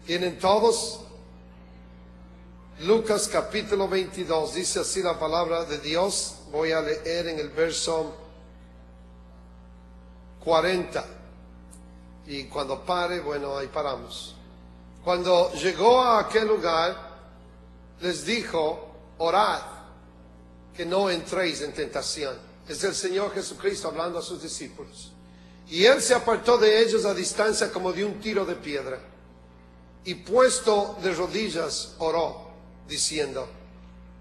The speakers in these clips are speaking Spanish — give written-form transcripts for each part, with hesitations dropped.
¿Tienen todos? Lucas capítulo 22, dice así la palabra de Dios. Voy a leer en el verso 40. Y cuando pare, bueno, ahí paramos. Cuando llegó a aquel lugar, les dijo, orad, que no entréis en tentación. Es el Señor Jesucristo hablando a sus discípulos. Y él se apartó de ellos a distancia como de un tiro de piedra. Y puesto de rodillas, oró, diciendo,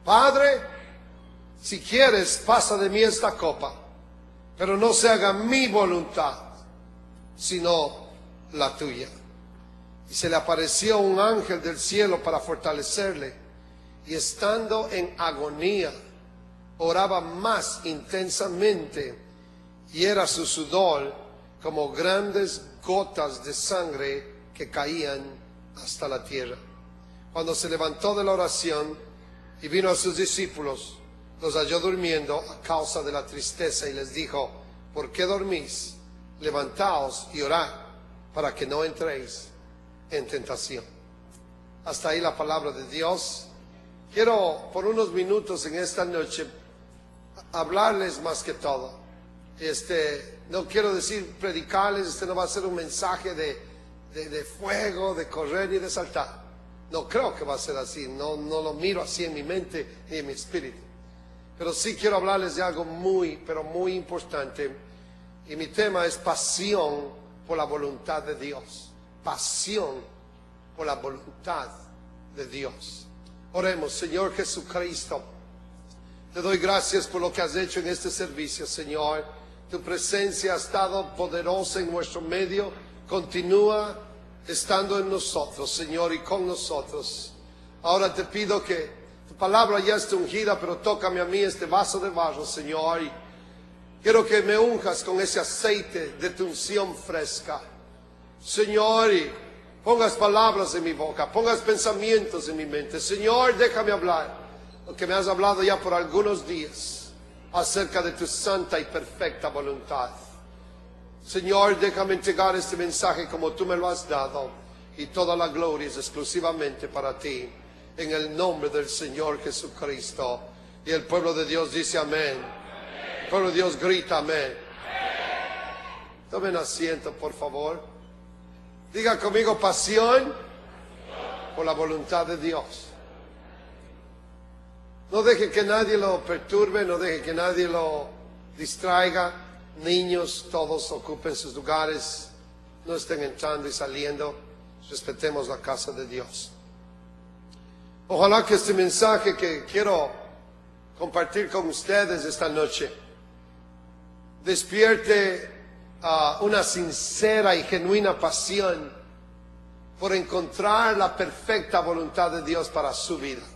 Padre, si quieres, pasa de mí esta copa, pero no se haga mi voluntad, sino la tuya. Y se le apareció un ángel del cielo para fortalecerle, y estando en agonía, oraba más intensamente, y era su sudor como grandes gotas de sangre que caían hasta la tierra. Cuando se levantó de la oración y vino a sus discípulos, los halló durmiendo a causa de la tristeza, y les dijo, ¿por qué dormís? Levantaos y orad, para que no entréis en tentación. Hasta ahí la palabra de Dios. Quiero por unos minutos en esta noche hablarles más que todo. No quiero decir predicarles, no va a ser un mensaje de fuego, de correr y de saltar. No creo que va a ser así, no lo miro así en mi mente ni en mi espíritu. Pero sí quiero hablarles de algo muy, pero muy importante. Y mi tema es pasión por la voluntad de Dios. Pasión por la voluntad de Dios. Oremos. Señor Jesucristo, te doy gracias por lo que has hecho en este servicio, Señor. Tu presencia ha estado poderosa en nuestro medio. Continúa estando en nosotros, Señor, y con nosotros. Ahora te pido que tu palabra ya esté ungida, pero tócame a mí este vaso de barro, Señor. Y quiero que me unjas con ese aceite de tu unción fresca, Señor, y pongas palabras en mi boca, pongas pensamientos en mi mente. Señor, déjame hablar lo que me has hablado ya por algunos días acerca de tu santa y perfecta voluntad. Señor, déjame entregar este mensaje como tú me lo has dado, y toda la gloria es exclusivamente para ti, en el nombre del Señor Jesucristo. Y el pueblo de Dios dice amén. El pueblo de Dios grita amén. Tomen asiento, por favor. Diga conmigo, pasión por la voluntad de Dios. No deje que nadie lo perturbe, no deje que nadie lo distraiga. Niños, todos ocupen sus lugares, no estén entrando y saliendo. Respetemos la casa de Dios. Ojalá que este mensaje que quiero compartir con ustedes esta noche despierte una sincera y genuina pasión por encontrar la perfecta voluntad de Dios para su vida.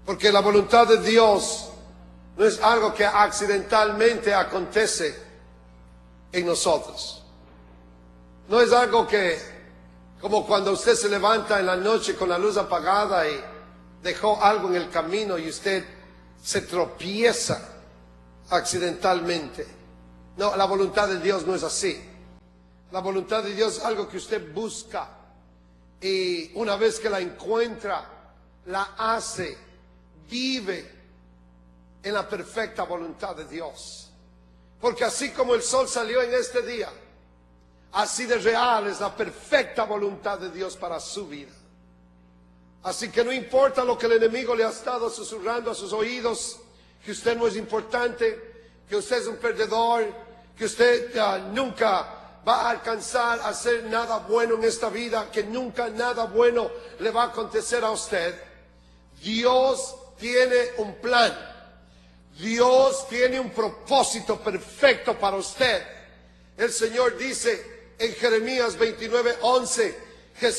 Porque la voluntad de Dios no es algo que accidentalmente acontece en nosotros. No es algo que, como cuando usted se levanta en la noche con la luz apagada y dejó algo en el camino y usted se tropieza accidentalmente. No, la voluntad de Dios no es así. La voluntad de Dios es algo que usted busca, y una vez que la encuentra, la hace, vive en la perfecta voluntad de Dios. Porque así como el sol salió en este día, así de real es la perfecta voluntad de Dios para su vida. Así que no importa lo que el enemigo le ha estado susurrando a sus oídos, que usted no es importante, que usted es un perdedor, que usted nunca va a alcanzar a hacer nada bueno en esta vida, que nunca nada bueno le va a acontecer a usted. Dios tiene un plan. Dios tiene un propósito perfecto para usted. El Señor dice en Jeremías 29:11 que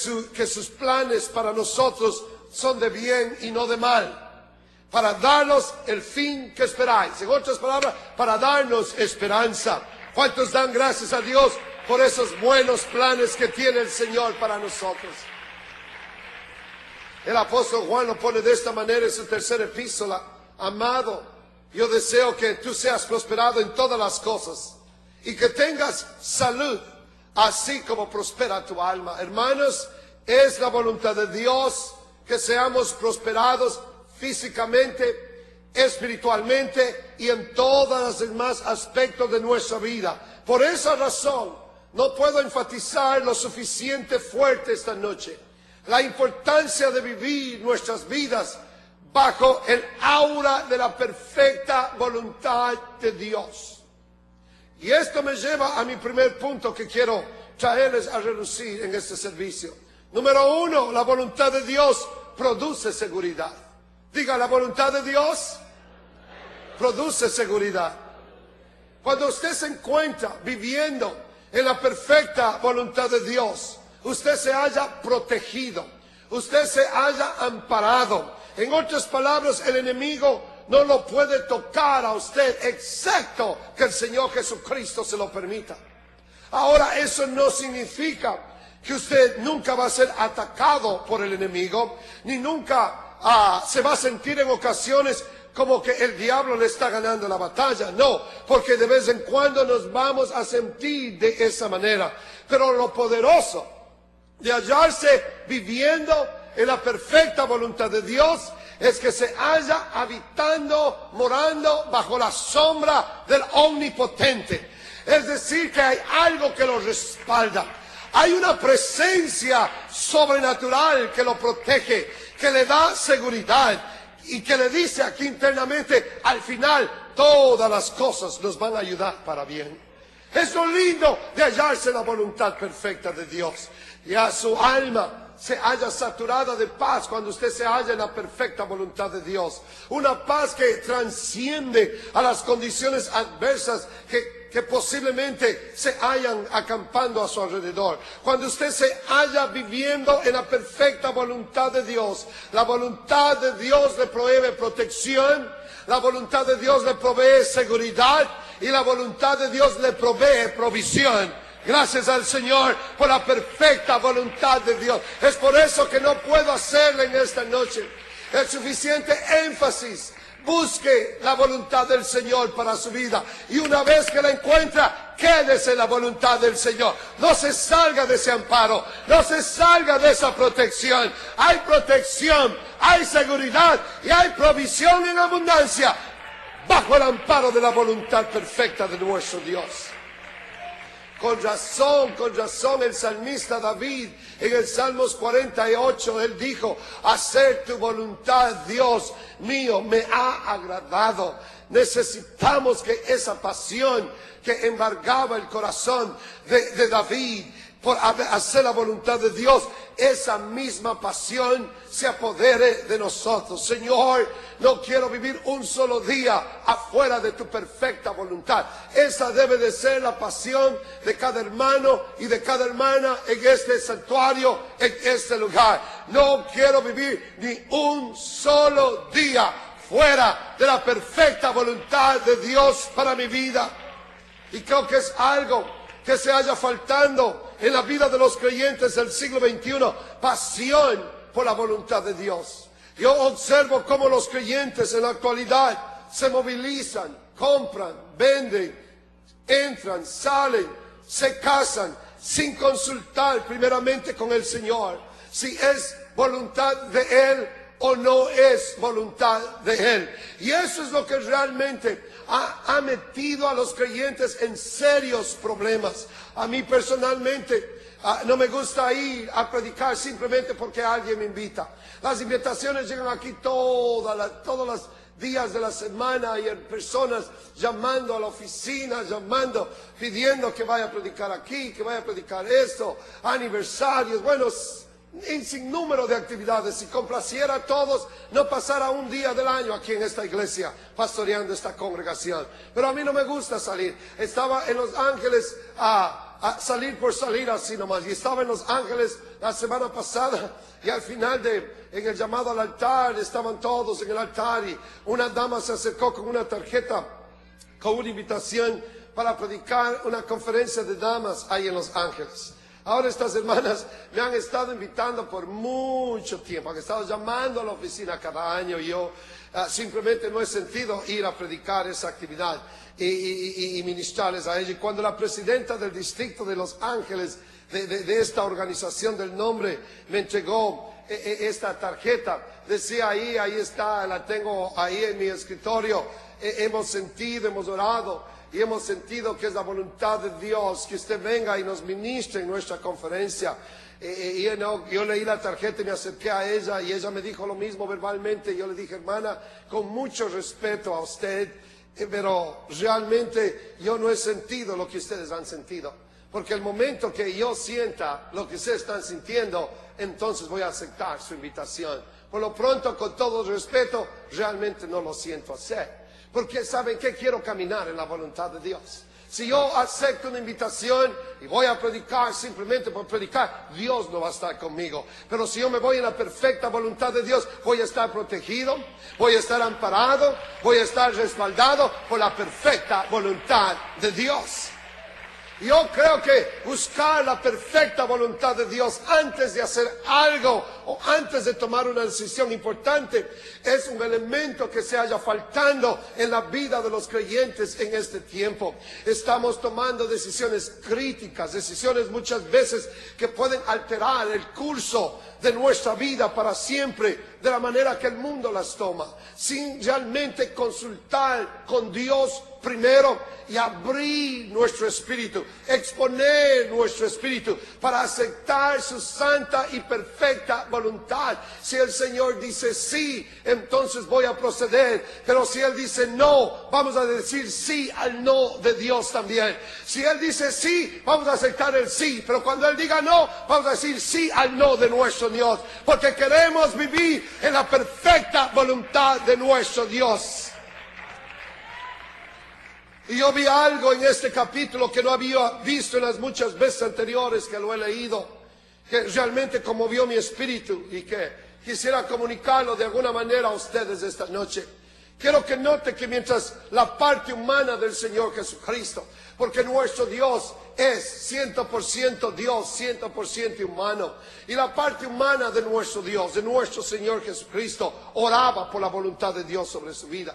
sus planes para nosotros son de bien y no de mal, para darnos el fin que esperáis. En otras palabras, para darnos esperanza. ¿Cuántos dan gracias a Dios por esos buenos planes que tiene el Señor para nosotros? El apóstol Juan lo pone de esta manera en su tercera epístola: amado, yo deseo que tú seas prosperado en todas las cosas y que tengas salud, así como prospera tu alma. Hermanos, Es la voluntad de Dios que seamos prosperados físicamente, espiritualmente y en todos los demás aspectos de nuestra vida. Por esa razón, no puedo enfatizar lo suficiente fuerte esta noche la importancia de vivir nuestras vidas bajo el aura de la perfecta voluntad de Dios. Y esto me lleva a mi primer punto que quiero traerles a relucir en este servicio. Número 1, la voluntad de Dios produce seguridad. Diga, la voluntad de Dios produce seguridad. Cuando usted se encuentra viviendo en la perfecta voluntad de Dios, usted se haya protegido, usted se haya amparado. En otras palabras, el enemigo no lo puede tocar a usted, excepto que el Señor Jesucristo se lo permita. Ahora, eso no significa que usted nunca va a ser atacado por el enemigo, ni nunca se va a sentir en ocasiones como que el diablo le está ganando la batalla. No, porque de vez en cuando nos vamos a sentir de esa manera. Pero lo poderoso de hallarse viviendo en la perfecta voluntad de Dios es que se halla habitando, morando bajo la sombra del Omnipotente. Es decir, que hay algo que lo respalda. Hay una presencia sobrenatural que lo protege, que le da seguridad y que le dice aquí internamente, al final todas las cosas nos van a ayudar para bien. Es lo lindo de hallarse en la voluntad perfecta de Dios. Ya su alma se halla saturada de paz cuando usted se halla en la perfecta voluntad de Dios. Una paz que transciende a las condiciones adversas que posiblemente se hayan acampando a su alrededor. Cuando usted se halla viviendo en la perfecta voluntad de Dios, la voluntad de Dios le provee protección, la voluntad de Dios le provee seguridad y la voluntad de Dios le provee provisión. Gracias al Señor por la perfecta voluntad de Dios. Es por eso que no puedo hacerle en esta noche el suficiente énfasis. Busque la voluntad del Señor para su vida. Y una vez que la encuentra, quédese en la voluntad del Señor. No se salga de ese amparo. No se salga de esa protección. Hay protección, hay seguridad y hay provisión en abundancia bajo el amparo de la voluntad perfecta de nuestro Dios. Con razón, el salmista David en el Salmos 48, él dijo, hacer tu voluntad, Dios mío, me ha agradado. Necesitamos que esa pasión que embargaba el corazón de David por hacer la voluntad de Dios, esa misma pasión se apodere de nosotros. Señor, no quiero vivir un solo día afuera de tu perfecta voluntad. Esa debe de ser la pasión de cada hermano y de cada hermana en este santuario, en este lugar. No quiero vivir ni un solo día fuera de la perfecta voluntad de Dios para mi vida. Y creo que es algo que se haya faltando en la vida de los creyentes del siglo XXI, pasión por la voluntad de Dios. Yo observo cómo los creyentes en la actualidad se movilizan, compran, venden, entran, salen, se casan, sin consultar primeramente con el Señor, si es voluntad de Él o no es voluntad de Él. Y eso es lo que realmente ha metido a los creyentes en serios problemas. A mí personalmente no me gusta ir a predicar simplemente porque alguien me invita. Las invitaciones llegan aquí todos los días de la semana y hay personas llamando a la oficina, pidiendo que vaya a predicar aquí, que vaya a predicar esto, aniversarios, bueno, en sinnúmero de actividades. Si complaciera a todos, no pasara un día del año aquí en esta iglesia pastoreando esta congregación. Pero a mí no me gusta salir. Estaba en Los Ángeles a salir por salir así nomás. Y estaba en Los Ángeles la semana pasada y al final en el llamado al altar, estaban todos en el altar y una dama se acercó con una tarjeta con una invitación para predicar una conferencia de damas ahí en Los Ángeles. Ahora estas hermanas me han estado invitando por mucho tiempo, han estado llamando a la oficina cada año y yo simplemente no he sentido ir a predicar esa actividad y ministrarles a ellos. Y cuando la presidenta del distrito de Los Ángeles de esta organización del nombre me entregó esta tarjeta. Decía ahí está, la tengo ahí en mi escritorio. Hemos sentido, hemos orado y hemos sentido que es la voluntad de Dios que usted venga y nos ministre en nuestra conferencia. Yo leí la tarjeta y me acerqué a ella y ella me dijo lo mismo verbalmente. Yo le dije, hermana, con mucho respeto a usted, pero realmente yo no he sentido lo que ustedes han sentido. Porque el momento que yo sienta lo que ustedes están sintiendo, entonces voy a aceptar su invitación. Por lo pronto, con todo respeto, realmente no lo siento hacer. Porque ¿saben qué? Quiero caminar en la voluntad de Dios. Si yo acepto una invitación y voy a predicar simplemente por predicar, Dios no va a estar conmigo. Pero si yo me voy en la perfecta voluntad de Dios, voy a estar protegido, voy a estar amparado, voy a estar respaldado por la perfecta voluntad de Dios. Yo creo que buscar la perfecta voluntad de Dios antes de hacer algo o antes de tomar una decisión importante es un elemento que se haya faltando en la vida de los creyentes en este tiempo. Estamos tomando decisiones críticas, decisiones muchas veces que pueden alterar el curso de nuestra vida para siempre, de la manera que el mundo las toma, sin realmente consultar con Dios primero y abrir nuestro espíritu, exponer nuestro espíritu para aceptar su santa y perfecta voluntad. Si el Señor dice sí, entonces voy a proceder, pero si Él dice no, vamos a decir sí al no de Dios también. Si Él dice sí, vamos a aceptar el sí, pero cuando Él diga no, vamos a decir sí al no de nuestro Dios, porque queremos vivir en la perfecta voluntad de nuestro Dios. Y yo vi algo en este capítulo que no había visto en las muchas veces anteriores que lo he leído, que realmente conmovió mi espíritu y que quisiera comunicarlo de alguna manera a ustedes esta noche. Quiero que note que mientras la parte humana del Señor Jesucristo, porque nuestro Dios es 100% Dios, 100% humano, y la parte humana de nuestro Dios, de nuestro Señor Jesucristo, oraba por la voluntad de Dios sobre su vida.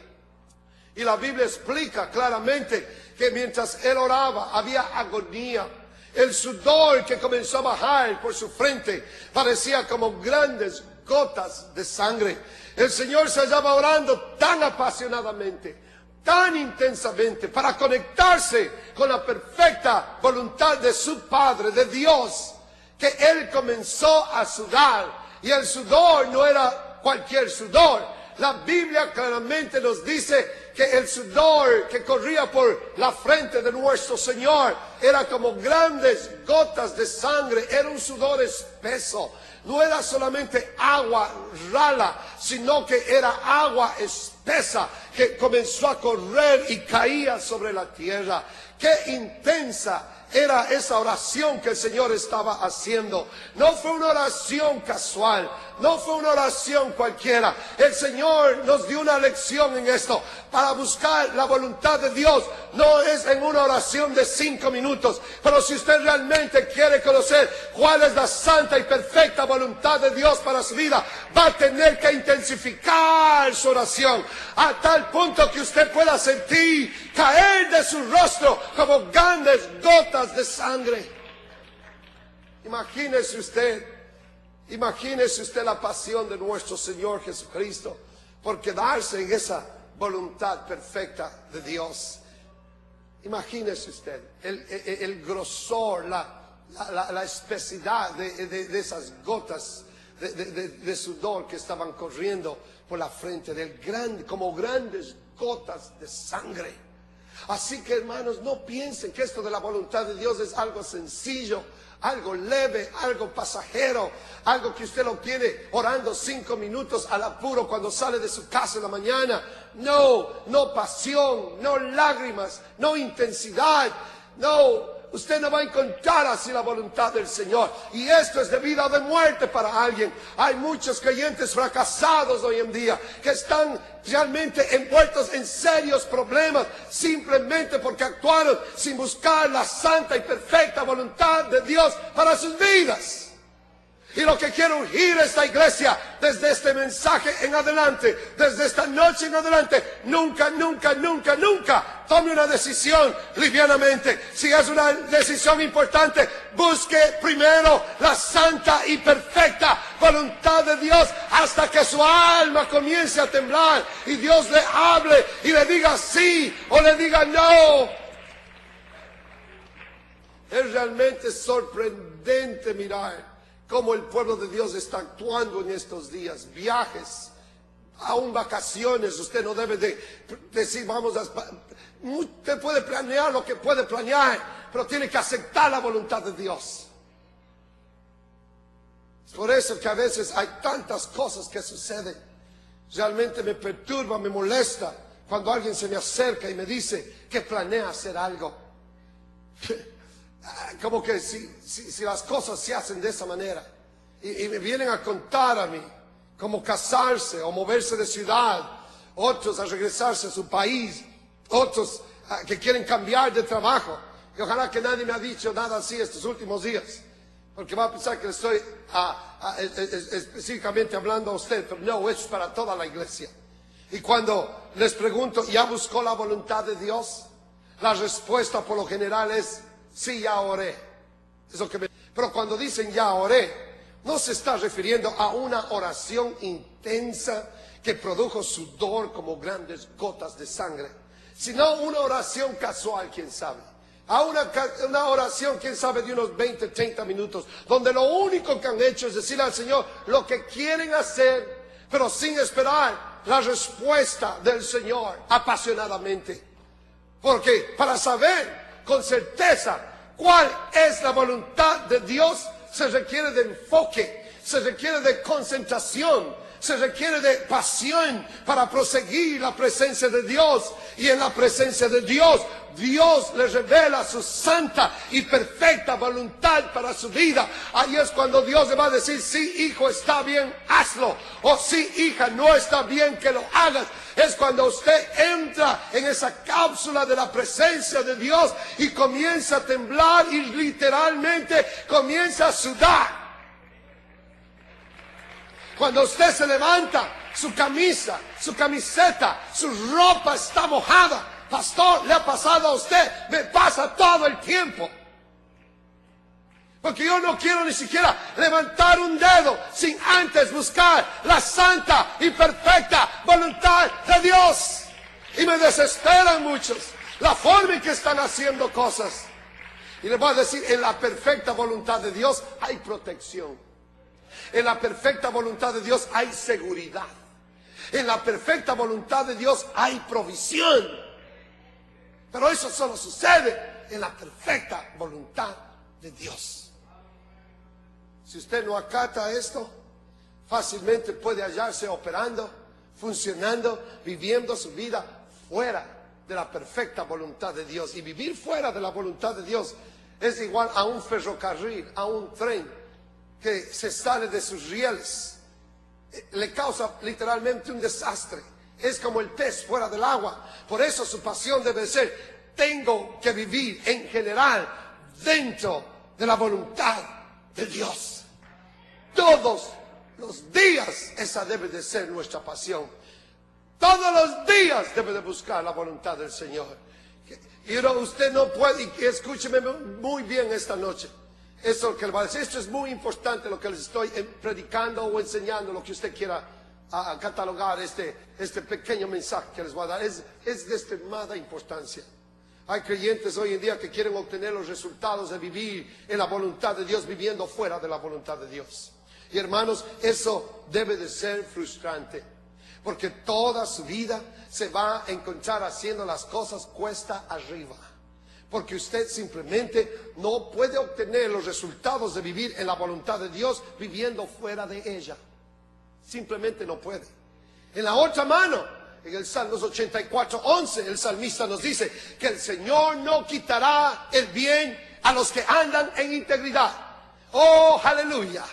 Y la Biblia explica claramente que mientras él oraba había agonía. El sudor que comenzó a bajar por su frente parecía como grandes gotas de sangre. El Señor se hallaba orando tan apasionadamente, tan intensamente, para conectarse con la perfecta voluntad de su Padre, de Dios, que él comenzó a sudar. Y el sudor no era cualquier sudor. La Biblia claramente nos dice que el sudor que corría por la frente de nuestro Señor era como grandes gotas de sangre, era un sudor espeso. No era solamente agua rala, sino que era agua espesa que comenzó a correr y caía sobre la tierra. ¡Qué intensa era esa oración que el Señor estaba haciendo! No fue una oración casual, no fue una oración cualquiera. El Señor nos dio una lección en esto. Para buscar la voluntad de Dios no es en una oración de 5 minutos. Pero si usted realmente quiere conocer cuál es la santa y perfecta voluntad de Dios para su vida, va a tener que intensificar su oración a tal punto que usted pueda sentir caer de su rostro como grandes gotas de sangre. Imagínese usted la pasión de nuestro Señor Jesucristo por quedarse en esa voluntad perfecta de Dios. Imagínese usted el grosor, la espesidad de esas gotas de sudor que estaban corriendo por la frente de él, como grandes gotas de sangre. Así que, hermanos, no piensen que esto de la voluntad de Dios es algo sencillo, algo leve, algo pasajero, algo que usted lo tiene orando 5 minutos al apuro cuando sale de su casa en la mañana. No pasión, no lágrimas, no intensidad, no. Usted no va a encontrar así la voluntad del Señor. Y esto es de vida o de muerte para alguien. Hay muchos creyentes fracasados hoy en día que están realmente envueltos en serios problemas simplemente porque actuaron sin buscar la santa y perfecta voluntad de Dios para sus vidas. Y lo que quiero ungir esta iglesia desde este mensaje en adelante, desde esta noche en adelante, nunca tome una decisión livianamente. Si es una decisión importante, busque primero la santa y perfecta voluntad de Dios hasta que su alma comience a temblar y Dios le hable y le diga sí o le diga no. Es realmente sorprendente mirar cómo el pueblo de Dios está actuando en estos días. Viajes, aún vacaciones, usted no debe de decir vamos a... Usted puede planear lo que puede planear, pero tiene que aceptar la voluntad de Dios. Es por eso que a veces hay tantas cosas que suceden. Realmente me perturba, me molesta cuando alguien se me acerca y me dice que planea hacer algo. Como que si las cosas se hacen de esa manera y me vienen a contar a mí cómo casarse o moverse de ciudad, otros a regresarse a su país, otros que quieren cambiar de trabajo, y ojalá que nadie me ha dicho nada así estos últimos días, porque va a pensar que le estoy específicamente hablando a usted, pero no, es para toda la iglesia. Y cuando les pregunto, ¿ya buscó la voluntad de Dios? La respuesta por lo general es sí, ya oré. Pero cuando dicen ya oré, no se está refiriendo a una oración intensa que produjo sudor como grandes gotas de sangre, sino una oración casual, quién sabe. A una oración, quién sabe, de unos 20, 30 minutos, donde lo único que han hecho es decir al Señor lo que quieren hacer, pero sin esperar la respuesta del Señor apasionadamente. Porque para saber con certeza cuál es la voluntad de Dios, se requiere de enfoque, se requiere de concentración, se requiere de pasión para proseguir la presencia de Dios. Y en la presencia de Dios, Dios le revela su santa y perfecta voluntad para su vida. Ahí es cuando Dios le va a decir, sí, hijo, está bien, hazlo. O sí, hija, no está bien que lo hagas. Es cuando usted entra en esa cápsula de la presencia de Dios y comienza a temblar y literalmente comienza a sudar. Cuando usted se levanta, su camisa, su camiseta, su ropa está mojada. Pastor, ¿le ha pasado a usted? Me pasa todo el tiempo. Porque yo no quiero ni siquiera levantar un dedo sin antes buscar la santa y perfecta voluntad de Dios. Y me desesperan muchos la forma en que están haciendo cosas. Y les voy a decir, en la perfecta voluntad de Dios hay protección. En la perfecta voluntad de Dios hay seguridad. En la perfecta voluntad de Dios hay provisión. Pero eso solo sucede en la perfecta voluntad de Dios. Si usted no acata esto, fácilmente puede hallarse operando, funcionando, viviendo su vida fuera de la perfecta voluntad de Dios. Y vivir fuera de la voluntad de Dios es igual a un ferrocarril, a un tren que se sale de sus rieles. Le causa literalmente un desastre. Es como el pez fuera del agua. Por eso su pasión debe ser, tengo que vivir en general dentro de la voluntad de Dios. Todos los días esa debe de ser nuestra pasión. Todos los días debe de buscar la voluntad del Señor. Y usted no puede, y escúcheme muy bien esta noche. Eso que le va a decir, esto es muy importante lo que les estoy predicando o enseñando, lo que usted quiera catalogar este pequeño mensaje que les voy a dar. Es de extremada importancia. Hay creyentes hoy en día que quieren obtener los resultados de vivir en la voluntad de Dios, viviendo fuera de la voluntad de Dios. Y hermanos, eso debe de ser frustrante, porque toda su vida se va a encontrar haciendo las cosas cuesta arriba. Porque usted simplemente no puede obtener los resultados de vivir en la voluntad de Dios viviendo fuera de ella. Simplemente no puede. En la otra mano, en el Salmos 84:11, el salmista nos dice que el Señor no quitará el bien a los que andan en integridad. Oh, aleluya.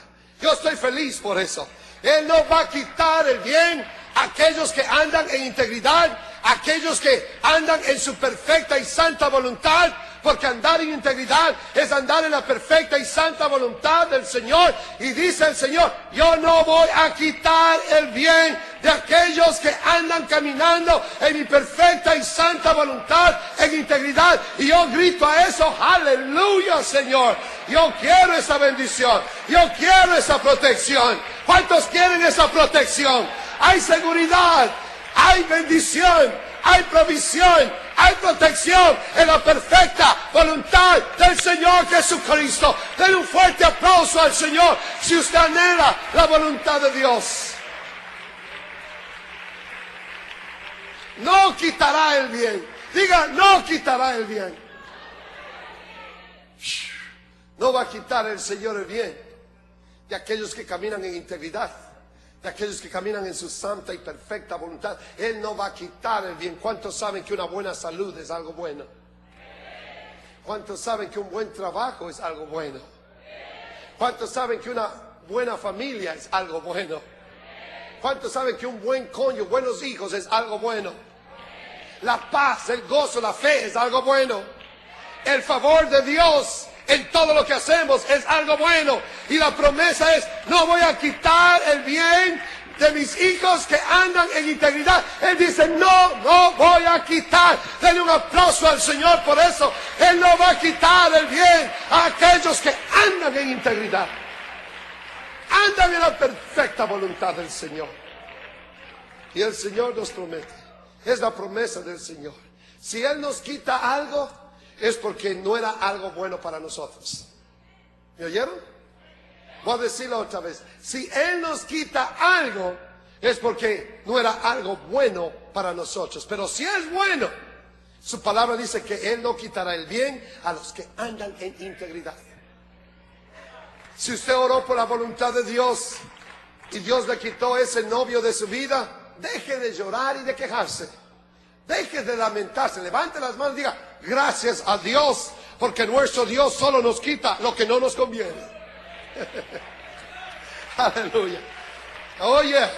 Yo estoy feliz por eso. Él no va a quitar el bien a aquellos que andan en integridad, aquellos que andan en su perfecta y santa voluntad, porque andar en integridad es andar en la perfecta y santa voluntad del Señor. Y dice el Señor, yo no voy a quitar el bien de aquellos que andan caminando en mi perfecta y santa voluntad, en integridad. Y yo grito a eso, aleluya, Señor. Yo quiero esa bendición, yo quiero esa protección. ¿Cuántos quieren esa protección? Hay seguridad, hay bendición, hay provisión, hay protección en la perfecta voluntad del Señor Jesucristo. Den un fuerte aplauso al Señor si usted anhela la voluntad de Dios. No quitará el bien. Diga, no quitará el bien. No va a quitar el Señor el bien de aquellos que caminan en integridad, de aquellos que caminan en su santa y perfecta voluntad. Él no va a quitar el bien. ¿Cuántos saben que una buena salud es algo bueno? ¿Cuántos saben que un buen trabajo es algo bueno? ¿Cuántos saben que una buena familia es algo bueno? ¿Cuántos saben que un buen cónyuge, buenos hijos es algo bueno? La paz, el gozo, la fe es algo bueno. El favor de Dios en todo lo que hacemos es algo bueno. Y la promesa es, no voy a quitar el bien de mis hijos que andan en integridad. Él dice, no voy a quitar. Denle un aplauso al Señor por eso. Él no va a quitar el bien a aquellos que andan en integridad. Andan en la perfecta voluntad del Señor. Y el Señor nos promete. Es la promesa del Señor. Si Él nos quita algo, es porque no era algo bueno para nosotros. ¿Me oyeron? Voy a decirlo otra vez. Si Él nos quita algo, es porque no era algo bueno para nosotros. Pero si es bueno, su palabra dice que Él no quitará el bien a los que andan en integridad. Si usted oró por la voluntad de Dios y Dios le quitó ese novio de su vida, deje de llorar y de quejarse. Deje de lamentarse. Levante las manos y diga, gracias a Dios, porque nuestro Dios solo nos quita lo que no nos conviene. Aleluya. Oye,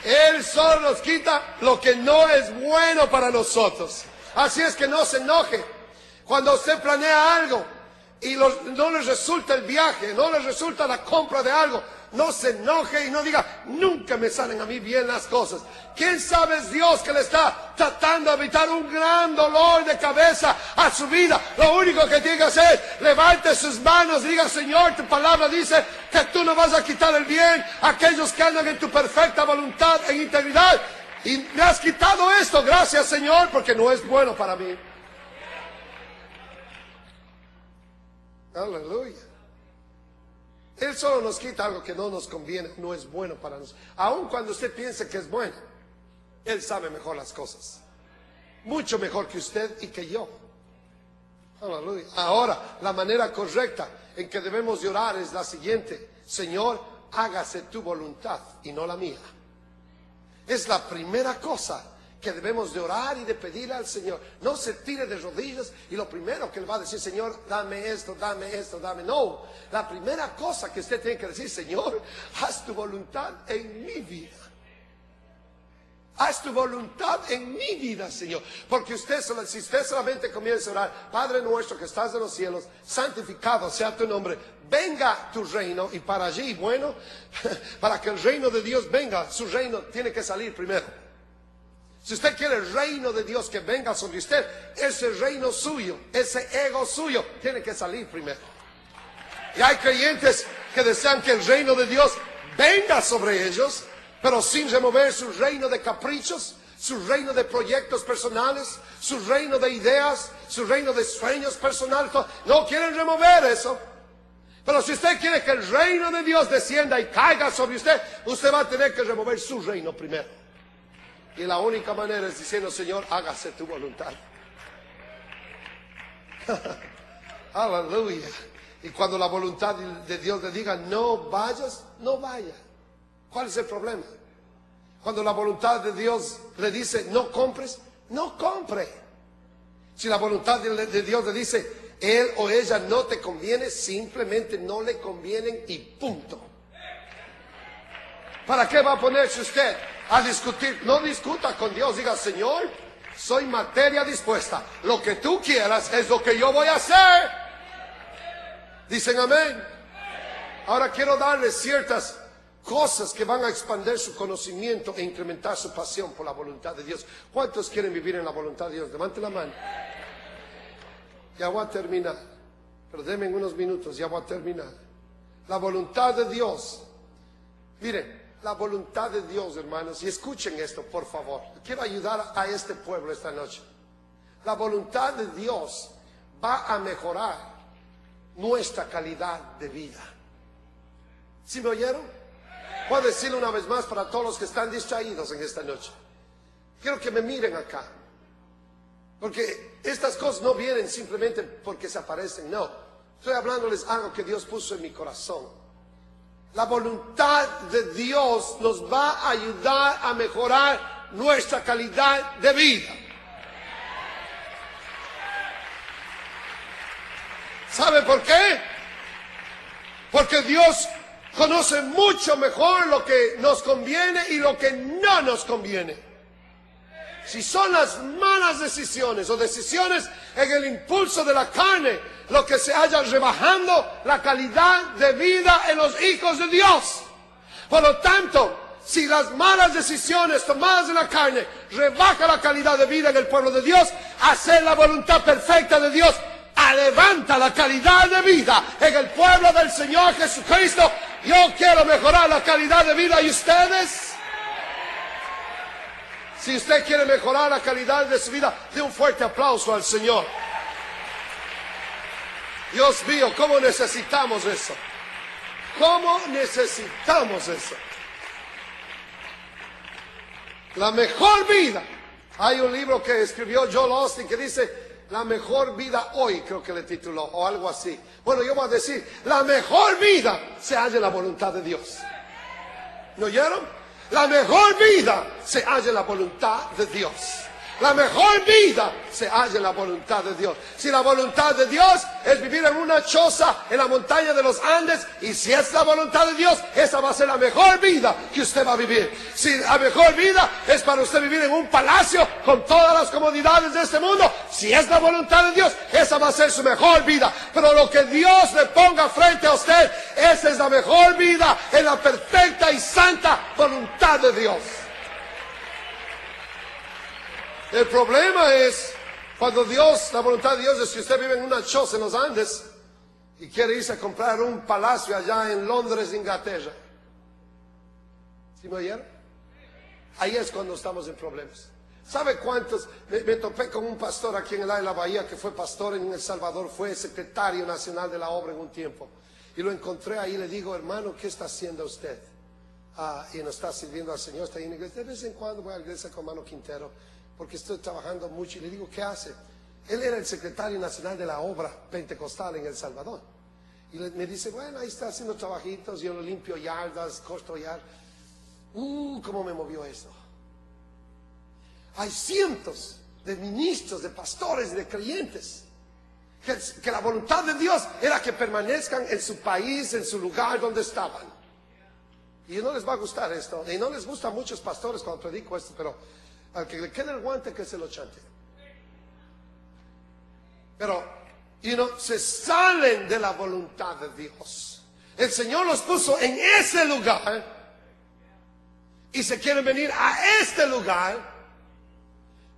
Él solo nos quita lo que no es bueno para nosotros. Así es que no se enoje. Cuando usted planea algo y no les resulta el viaje, no les resulta la compra de algo, no se enoje y no diga, nunca me salen a mí bien las cosas. ¿Quién sabe es Dios que le está tratando de evitar un gran dolor de cabeza a su vida? Lo único que tiene que hacer es levante sus manos y diga, Señor, tu palabra dice que tú no vas a quitar el bien a aquellos que andan en tu perfecta voluntad, en integridad. Y me has quitado esto, gracias Señor, porque no es bueno para mí. Aleluya. Él solo nos quita algo que no nos conviene, no es bueno para nosotros. Aun cuando usted piense que es bueno, Él sabe mejor las cosas. Mucho mejor que usted y que yo. Aleluya. Ahora, la manera correcta en que debemos de orar es la siguiente. Señor, hágase tu voluntad y no la mía. Es la primera cosa que debemos de orar y de pedirle al Señor. No se tire de rodillas y lo primero que le va a decir, Señor, dame esto, dame. No, la primera cosa que usted tiene que decir, Señor, haz tu voluntad en mi vida. Haz tu voluntad en mi vida, Señor. Porque si usted solamente comienza a orar, Padre nuestro que estás en los cielos, santificado sea tu nombre, venga tu reino. Y para allí, bueno, para que el reino de Dios venga, su reino tiene que salir primero. Si usted quiere el reino de Dios que venga sobre usted, ese reino suyo, ese ego suyo, tiene que salir primero. Y hay creyentes que desean que el reino de Dios venga sobre ellos, pero sin remover su reino de caprichos, su reino de proyectos personales, su reino de ideas, su reino de sueños personales. No quieren remover eso. Pero si usted quiere que el reino de Dios descienda y caiga sobre usted, usted va a tener que remover su reino primero. Y la única manera es diciendo, Señor, hágase tu voluntad. Aleluya. Y cuando la voluntad de Dios le diga, no vayas, no vaya. ¿Cuál es el problema? Cuando la voluntad de Dios le dice, no compres, no compre. Si la voluntad de Dios le dice, él o ella no te conviene, simplemente no le convienen y punto. ¿Para qué va a ponerse usted a discutir? No discuta con Dios, diga, Señor, Soy materia dispuesta. Lo que tú quieras es lo que yo voy a hacer. Dicen amén. Ahora quiero darles ciertas cosas que van a expandir su conocimiento e incrementar su pasión por la voluntad de Dios. ¿Cuántos quieren vivir en la voluntad de Dios? Levanten la mano. Ya voy a terminar. Pero denme unos minutos, ya voy a terminar. La voluntad de Dios. Miren, la voluntad de Dios, hermanos, y escuchen esto, por favor. Quiero ayudar a este pueblo esta noche. La voluntad de Dios va a mejorar nuestra calidad de vida. ¿Sí me oyeron? Voy a decirlo una vez más para todos los que están distraídos en esta noche. Quiero que me miren acá. Porque estas cosas no vienen simplemente porque se aparecen, no. Estoy hablándoles algo que Dios puso en mi corazón. La voluntad de Dios nos va a ayudar a mejorar nuestra calidad de vida. ¿Sabe por qué? Porque Dios conoce mucho mejor lo que nos conviene y lo que no nos conviene. Si son las malas decisiones o decisiones en el impulso de la carne, lo que se haya rebajando la calidad de vida en los hijos de Dios. Por lo tanto, si las malas decisiones tomadas en la carne rebajan la calidad de vida en el pueblo de Dios, hacer la voluntad perfecta de Dios levanta la calidad de vida en el pueblo del Señor Jesucristo. Yo quiero mejorar la calidad de vida, ¿y ustedes? Si usted quiere mejorar la calidad de su vida, dé un fuerte aplauso al Señor. Dios mío, ¿cómo necesitamos eso? ¿Cómo necesitamos eso? La mejor vida. Hay un libro que escribió Joel Austin que dice La mejor vida hoy, creo que le tituló, o algo así. Bueno, yo voy a decir, la mejor vida se halla en la voluntad de Dios. ¿No oyeron? La mejor vida se halla en la voluntad de Dios. La mejor vida se halla en la voluntad de Dios. Si la voluntad de Dios es vivir en una choza en la montaña de los Andes, y si es la voluntad de Dios, esa va a ser la mejor vida que usted va a vivir. Si la mejor vida es para usted vivir en un palacio con todas las comodidades de este mundo, si es la voluntad de Dios, esa va a ser su mejor vida. Pero lo que Dios le ponga frente a usted, esa es la mejor vida en la perfecta y santa voluntad de Dios. El problema es cuando Dios, la voluntad de Dios es que usted vive en una choza en los Andes y quiere irse a comprar un palacio allá en Londres, Inglaterra. ¿Sí me oyeron? Ahí es cuando estamos en problemas. ¿Sabe cuántos? Me topé con un pastor aquí en el área de la Bahía que fue pastor en El Salvador, fue secretario nacional de la obra en un tiempo. Y lo encontré ahí y le digo, hermano, ¿qué está haciendo usted? Y no está sirviendo al Señor, está ahí en la iglesia. De vez en cuando voy a la iglesia con hermano Quintero, porque estoy trabajando mucho. Y le digo, ¿qué hace? Él era el secretario nacional de la obra pentecostal en El Salvador. Y me dice, bueno, ahí está haciendo trabajitos, yo lo limpio yardas, corto yardas. ¿Cómo me movió eso? Hay cientos de ministros, de pastores, de creyentes, que la voluntad de Dios era que permanezcan en su país, en su lugar donde estaban. Y no les va a gustar esto, y no les gusta a muchos pastores cuando predico esto, pero al que le quede el guante, que se lo chante. Pero, se salen de la voluntad de Dios. El Señor los puso en ese lugar y se quieren venir a este lugar.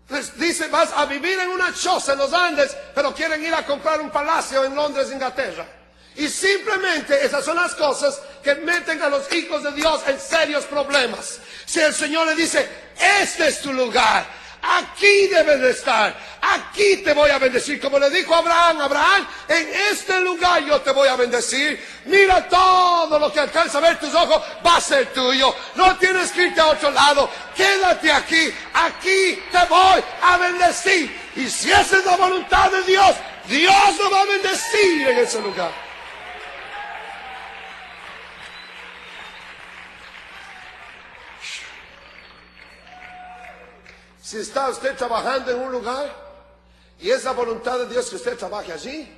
Les dice, vas a vivir en una choza en los Andes, pero quieren ir a comprar un palacio en Londres, Inglaterra. Y simplemente esas son las cosas que meten a los hijos de Dios en serios problemas. Si el Señor le dice, este es tu lugar, aquí debes de estar, aquí te voy a bendecir, como le dijo a Abraham, en este lugar yo te voy a bendecir. Mira, todo lo que alcanza a ver tus ojos va a ser tuyo. No tienes que irte a otro lado, quédate aquí, aquí te voy a bendecir. Y si esa es la voluntad de Dios, Dios lo va a bendecir en ese lugar. Si está usted trabajando en un lugar y es la voluntad de Dios que usted trabaje allí,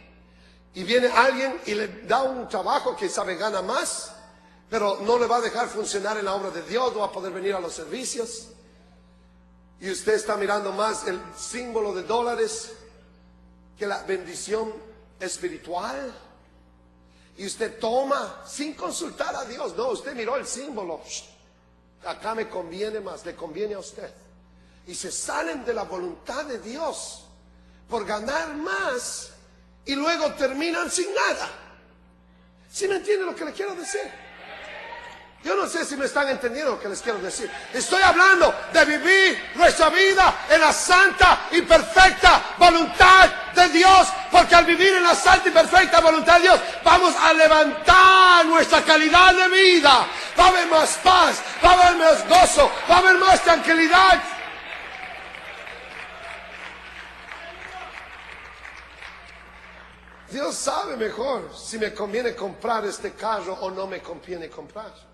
y viene alguien y le da un trabajo que sabe gana más, pero no le va a dejar funcionar en la obra de Dios, no va a poder venir a los servicios, y usted está mirando más el símbolo de dólares que la bendición espiritual, y usted toma sin consultar a Dios. No, usted miró el símbolo. Acá me conviene más, le conviene a usted. Y se salen de la voluntad de Dios por ganar más y luego terminan sin nada. ¿Sí me entiende lo que le quiero decir? Yo no sé si me están entendiendo lo que les quiero decir. Estoy hablando de vivir nuestra vida en la santa y perfecta voluntad de Dios, porque al vivir en la santa y perfecta voluntad de Dios vamos a levantar nuestra calidad de vida. Va a haber más paz, va a haber más gozo, va a haber más tranquilidad. Dios sabe mejor si me conviene comprar este carro o no me conviene comprar.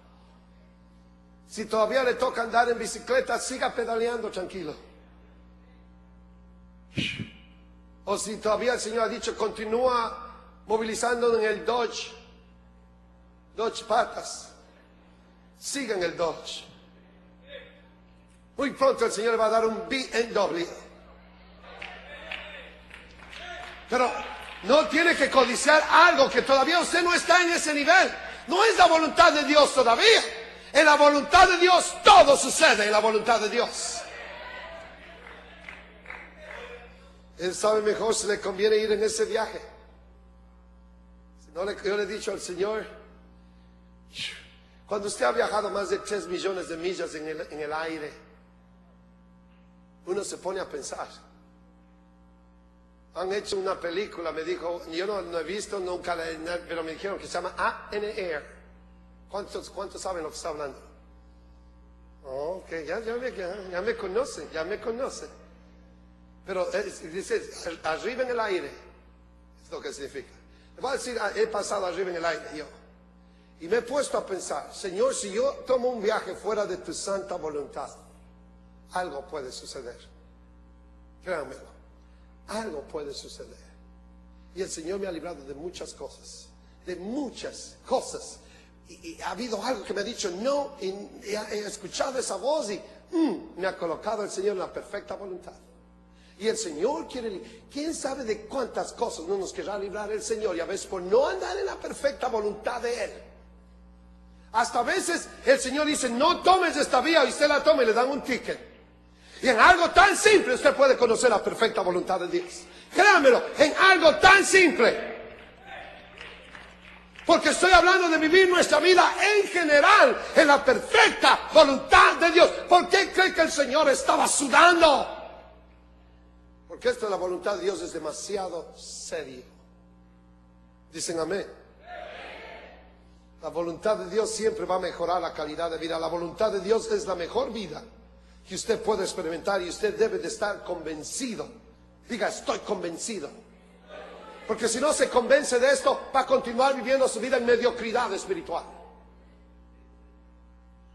Si todavía le toca andar en bicicleta, siga pedaleando tranquilo. O si todavía el Señor ha dicho, continúa movilizando en el Dodge patas, siga en el Dodge. Muy pronto el Señor le va a dar un BMW. Pero no tiene que codiciar algo que todavía usted no está en ese nivel. No es la voluntad de Dios todavía. En la voluntad de Dios todo sucede en la voluntad de Dios. Él sabe mejor si le conviene ir en ese viaje. Si no, yo le he dicho al Señor, cuando usted ha viajado más de 3 millones de millas en el aire, uno se pone a pensar. Han hecho una película, me dijo, yo no he visto nunca, pero me dijeron que se llama A in the Air. ¿Cuántos saben lo que está hablando? Oh, ok, ya me conoce, ya me conoce. Pero dice, arriba en el aire, es lo que significa. Le voy a decir, he pasado arriba en el aire yo. Y me he puesto a pensar, Señor, si yo tomo un viaje fuera de tu santa voluntad, algo puede suceder. Créanmelo, algo puede suceder. Y el Señor me ha librado de muchas cosas, Y ha habido algo que me ha dicho no, y he escuchado esa voz y me ha colocado el Señor en la perfecta voluntad. Y el Señor quiere, quién sabe de cuántas cosas no nos querrá librar el Señor, y a veces por no andar en la perfecta voluntad de Él. Hasta a veces el Señor dice, no tomes esta vía, y usted la toma y le dan un ticket. Y en algo tan simple usted puede conocer la perfecta voluntad de Dios. Créanmelo, en algo tan simple. Porque estoy hablando de vivir nuestra vida en general en la perfecta voluntad de Dios. ¿Por qué cree que el Señor estaba sudando? Porque esta es la voluntad de Dios, es demasiado serio. Dicen amén. La voluntad de Dios siempre va a mejorar la calidad de vida. La voluntad de Dios es la mejor vida que usted puede experimentar, y usted debe de estar convencido. Diga, estoy convencido. Porque si no se convence de esto, va a continuar viviendo su vida en mediocridad espiritual.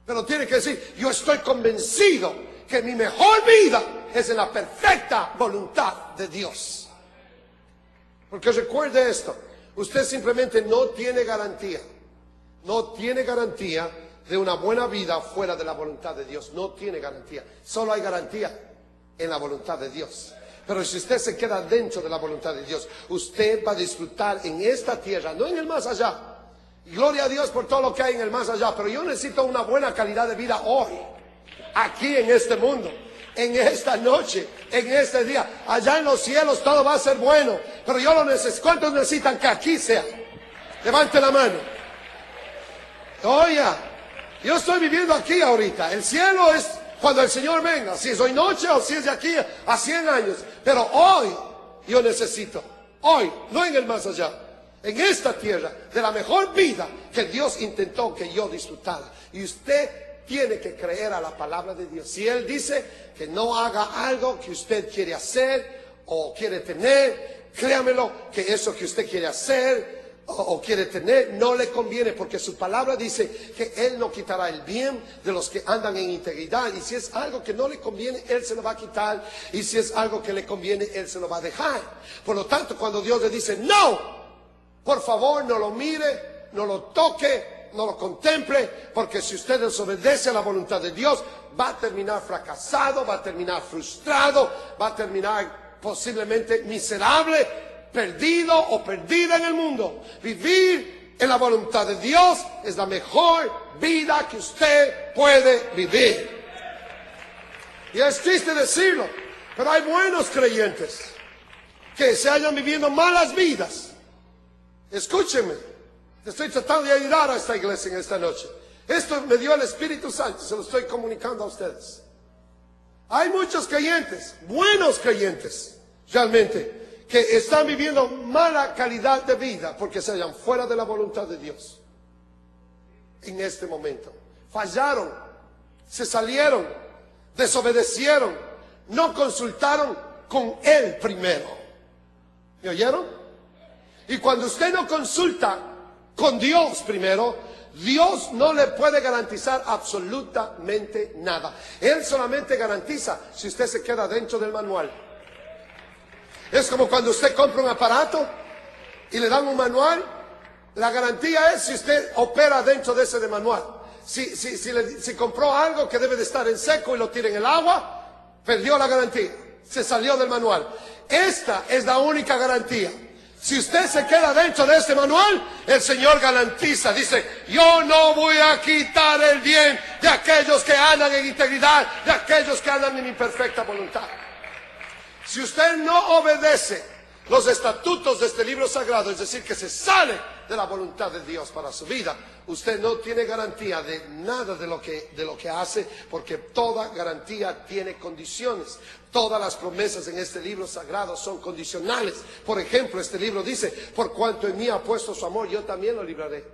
Pero tiene que decir, yo estoy convencido que mi mejor vida es en la perfecta voluntad de Dios. Porque recuerde esto, usted simplemente no tiene garantía. No tiene garantía de una buena vida fuera de la voluntad de Dios. No tiene garantía. Solo hay garantía en la voluntad de Dios. Pero si usted se queda dentro de la voluntad de Dios, usted va a disfrutar en esta tierra, no en el más allá. Y gloria a Dios por todo lo que hay en el más allá. Pero yo necesito una buena calidad de vida hoy, aquí en este mundo, en esta noche, en este día. Allá en los cielos todo va a ser bueno, pero yo lo necesito. ¿Cuántos necesitan que aquí sea? Levante la mano. Oiga, yo estoy viviendo aquí ahorita. El cielo es cuando el Señor venga, si es hoy noche o si es de aquí a 100 años. Pero hoy yo necesito, hoy, no en el más allá, en esta tierra, de la mejor vida que Dios intentó que yo disfrutara. Y usted tiene que creer a la palabra de Dios. Si Él dice que no haga algo que usted quiere hacer o quiere tener, créamelo que eso que usted quiere hacer o quiere tener no le conviene, porque su palabra dice que Él no quitará el bien de los que andan en integridad. Y si es algo que no le conviene, Él se lo va a quitar, y si es algo que le conviene, Él se lo va a dejar. Por lo tanto, cuando Dios le dice no, por favor no lo mire, no lo toque, no lo contemple, porque si usted desobedece a la voluntad de Dios, va a terminar fracasado, va a terminar frustrado, va a terminar posiblemente miserable, perdido o perdida en el mundo. Vivir en la voluntad de Dios es la mejor vida que usted puede vivir. Y es triste decirlo, pero hay buenos creyentes que se hayan viviendo malas vidas. Escúchenme, estoy tratando de ayudar a esta iglesia en esta noche. Esto me dio el Espíritu Santo, se lo estoy comunicando a ustedes. Hay muchos creyentes, buenos creyentes, realmente, que están viviendo mala calidad de vida porque se hallan fuera de la voluntad de Dios. En este momento, fallaron, se salieron, desobedecieron, no consultaron con Él primero. ¿Me oyeron? Y cuando usted no consulta con Dios primero, Dios no le puede garantizar absolutamente nada. Él solamente garantiza si usted se queda dentro del manual. Es como cuando usted compra un aparato y le dan un manual. La garantía es si usted opera dentro de ese manual. Si compró algo que debe de estar en seco y lo tira en el agua, perdió la garantía, se salió del manual. Esta es la única garantía. Si usted se queda dentro de este manual, el Señor garantiza, dice: yo no voy a quitar el bien de aquellos que andan en integridad, de aquellos que andan en mi perfecta voluntad. Si usted no obedece los estatutos de este libro sagrado, es decir, que se sale de la voluntad de Dios para su vida, usted no tiene garantía de nada de lo que hace, porque toda garantía tiene condiciones. Todas las promesas en este libro sagrado son condicionales. Por ejemplo, este libro dice: por cuanto en mí ha puesto su amor, yo también lo libraré.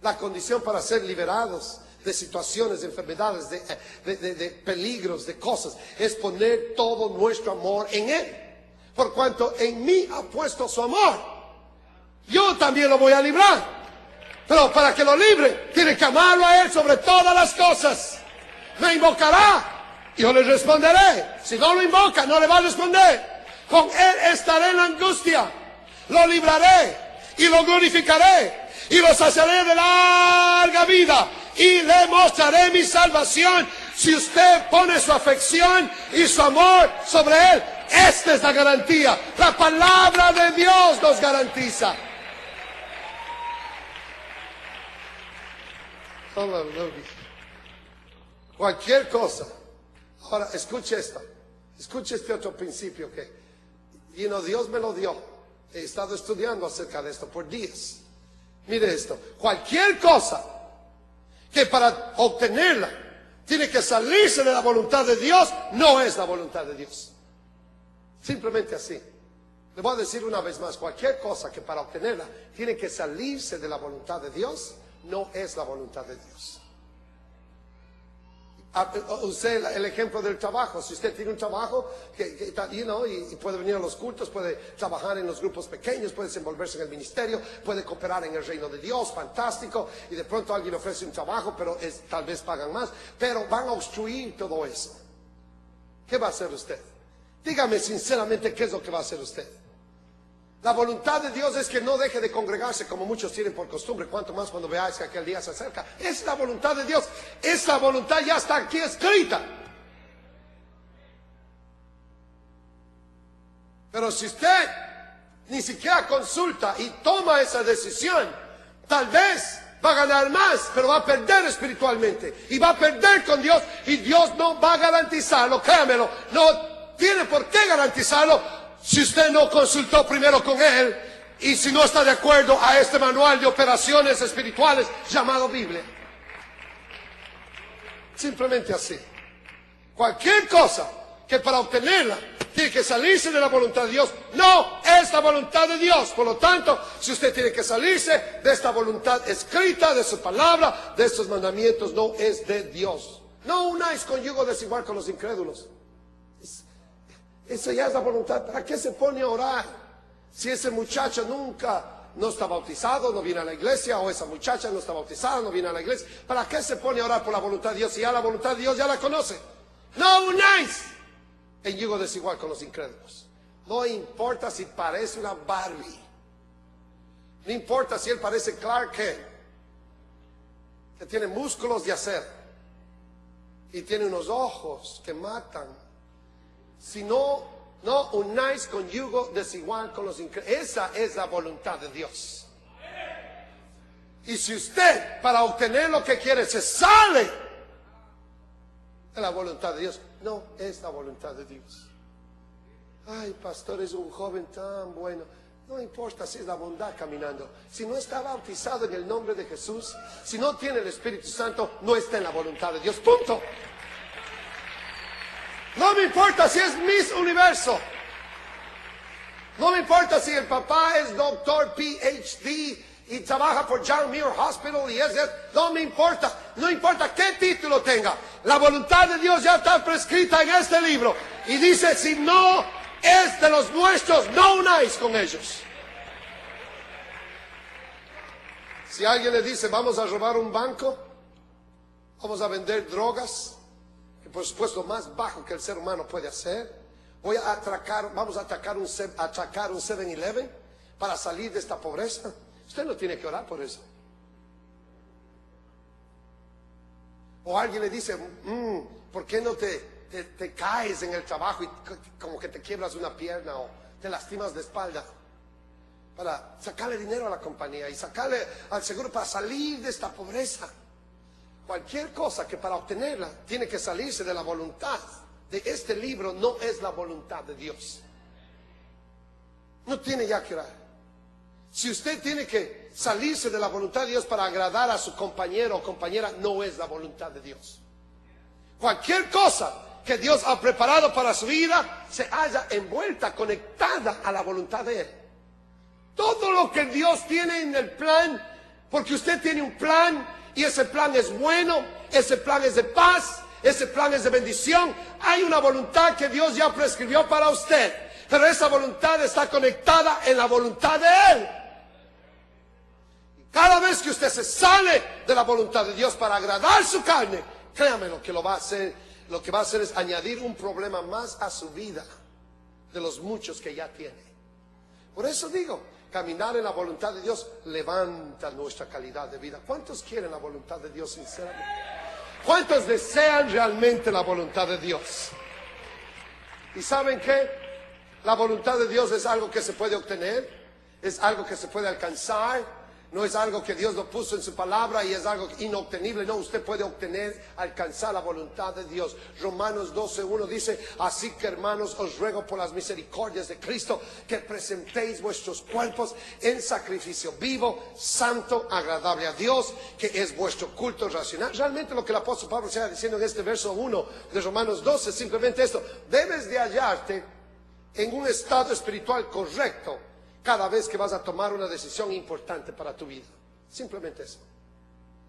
La condición para ser liberados de situaciones, de enfermedades, de peligros, de cosas, es poner todo nuestro amor en Él. Por cuanto en mí ha puesto su amor, yo también lo voy a librar. Pero para que lo libre, tiene que amarlo a Él sobre todas las cosas. Me invocará, yo le responderé. Si no lo invoca, no le va a responder. Con Él estaré en la angustia, lo libraré y lo glorificaré y lo saciaré de larga vida y le mostraré mi salvación. Si usted pone su afección y su amor sobre Él, esta es la garantía. La palabra de Dios nos garantiza. Cualquier cosa. Ahora, escuche esto. Escuche este otro principio que Dios me lo dio. He estado estudiando acerca de esto por días. Mire esto. Cualquier cosa que para obtenerla tiene que salirse de la voluntad de Dios, no es la voluntad de Dios. Simplemente así. Le voy a decir una vez más: cualquier cosa que para obtenerla tiene que salirse de la voluntad de Dios, no es la voluntad de Dios. Usé el ejemplo del trabajo. Si usted tiene un trabajo y puede venir a los cultos, puede trabajar en los grupos pequeños, puede desenvolverse en el ministerio, puede cooperar en el reino de Dios, fantástico. Y de pronto alguien ofrece un trabajo, pero tal vez pagan más, pero van a obstruir todo eso. ¿Qué va a hacer usted? Dígame sinceramente qué es lo que va a hacer usted. La voluntad de Dios es que no deje de congregarse como muchos tienen por costumbre, cuanto más cuando veáis que aquel día se acerca. Es la voluntad de Dios. Esa voluntad ya está aquí escrita. Pero si usted ni siquiera consulta y toma esa decisión, tal vez va a ganar más, pero va a perder espiritualmente y va a perder con Dios, y Dios no va a garantizarlo, créamelo, no tiene por qué garantizarlo si usted no consultó primero con Él y si no está de acuerdo a este manual de operaciones espirituales llamado Biblia. Simplemente así. Cualquier cosa que para obtenerla tiene que salirse de la voluntad de Dios, no es la voluntad de Dios. Por lo tanto, si usted tiene que salirse de esta voluntad escrita, de su palabra, de estos mandamientos, no es de Dios. No unáis con yugo desigual con los incrédulos. Esa ya es la voluntad. ¿Para qué se pone a orar? Si ese muchacho no está bautizado, no viene a la iglesia, o esa muchacha no está bautizada, no viene a la iglesia, ¿para qué se pone a orar por la voluntad de Dios si ya la voluntad de Dios ya la conoce? No unáis en yugo desigual con los incrédulos. No importa si parece una Barbie, no importa si él parece Clark Kent, que tiene músculos de acero y tiene unos ojos que matan. Si no unáis con yugo desigual con los incrédulos. Esa es la voluntad de Dios. Y si usted, para obtener lo que quiere, se sale de la voluntad de Dios, no es la voluntad de Dios. Ay, pastor, es un joven tan bueno. No importa si es la bondad caminando. Si no está bautizado en el nombre de Jesús, si no tiene el Espíritu Santo, no está en la voluntad de Dios. Punto. No me importa si es Miss Universo. No me importa si el papá es doctor PhD y trabaja por John Muir Hospital y no me importa. No importa qué título tenga. La voluntad de Dios ya está prescrita en este libro. Y dice, si no es de los nuestros, no unáis con ellos. Si alguien le dice, vamos a robar un banco, vamos a vender drogas, que por supuesto más bajo que el ser humano puede hacer, vamos a atracar un 7-Eleven para salir de esta pobreza, usted no tiene que orar por eso. O alguien le dice, ¿por qué no te caes en el trabajo y como que te quiebras una pierna o te lastimas de espalda? Para sacarle dinero a la compañía y sacarle al seguro para salir de esta pobreza. Cualquier cosa que para obtenerla tiene que salirse de la voluntad de este libro, no es la voluntad de Dios. No tiene ya que orar. Si usted tiene que salirse de la voluntad de Dios para agradar a su compañero o compañera, no es la voluntad de Dios. Cualquier cosa que Dios ha preparado para su vida se halla envuelta, conectada a la voluntad de Él. Todo lo que Dios tiene en el plan, porque usted tiene un plan y ese plan es bueno, ese plan es de paz, ese plan es de bendición. Hay una voluntad que Dios ya prescribió para usted, pero esa voluntad está conectada en la voluntad de Él. Cada vez que usted se sale de la voluntad de Dios para agradar su carne, créame, lo que va a hacer es añadir un problema más a su vida de los muchos que ya tiene. Por eso digo, caminar en la voluntad de Dios levanta nuestra calidad de vida. ¿Cuántos quieren la voluntad de Dios sinceramente? ¿Cuántos desean realmente la voluntad de Dios? ¿Y saben qué? La voluntad de Dios es algo que se puede obtener, es algo que se puede alcanzar. No es algo que Dios lo puso en su palabra y es algo inobtenible. No, usted puede obtener, alcanzar la voluntad de Dios. Romanos 12:1 dice, así que hermanos, os ruego por las misericordias de Cristo que presentéis vuestros cuerpos en sacrificio vivo, santo, agradable a Dios, que es vuestro culto racional. Realmente lo que el apóstol Pablo está diciendo en este verso 1 de Romanos 12 es simplemente esto: debes de hallarte en un estado espiritual correcto cada vez que vas a tomar una decisión importante para tu vida. Simplemente eso.